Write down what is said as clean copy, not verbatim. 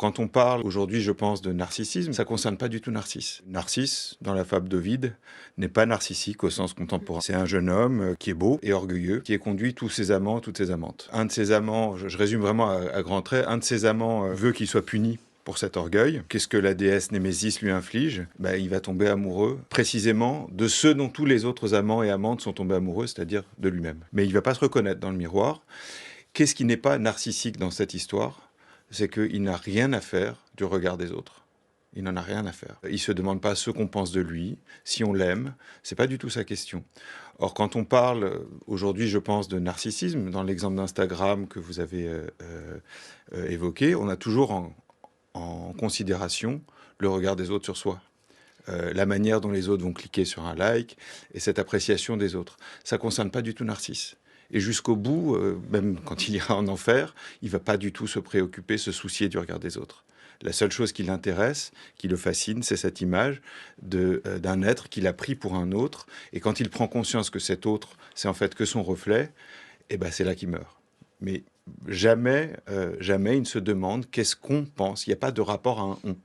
quand on parle aujourd'hui, je pense, de narcissisme, ça ne concerne pas du tout Narcisse. Narcisse, dans la fable d'Ovide, n'est pas narcissique au sens contemporain. C'est un jeune homme qui est beau et orgueilleux, qui conduit tous ses amants, toutes ses amantes. Un de ses amants, je résume vraiment à grands traits, un de ses amants veut qu'il soit puni pour cet orgueil. Qu'est-ce que la déesse Némésis lui inflige? Il va tomber amoureux précisément de ceux dont tous les autres amants et amantes sont tombés amoureux, c'est-à-dire de lui-même. Mais il ne va pas se reconnaître dans le miroir. Qu'est-ce qui n'est pas narcissique dans cette histoire? C'est qu'il n'a rien à faire du regard des autres. Il n'en a rien à faire. Il ne se demande pas ce qu'on pense de lui, si on l'aime. C'est pas du tout sa question. Or, quand on parle aujourd'hui, je pense, de narcissisme, dans l'exemple d'Instagram que vous avez évoqué, on a toujours en considération le regard des autres sur soi. La manière dont les autres vont cliquer sur un like et cette appréciation des autres. Ça ne concerne pas du tout Narcisse. Et jusqu'au bout, même quand il ira en enfer, il ne va pas du tout se préoccuper, se soucier du regard des autres. La seule chose qui l'intéresse, qui le fascine, c'est cette image d'un être qu'il a pris pour un autre. Et quand il prend conscience que cet autre, c'est en fait que son reflet, c'est là qu'il meurt. Mais jamais, jamais il ne se demande qu'est-ce qu'on pense. Il n'y a pas de rapport à un « on ».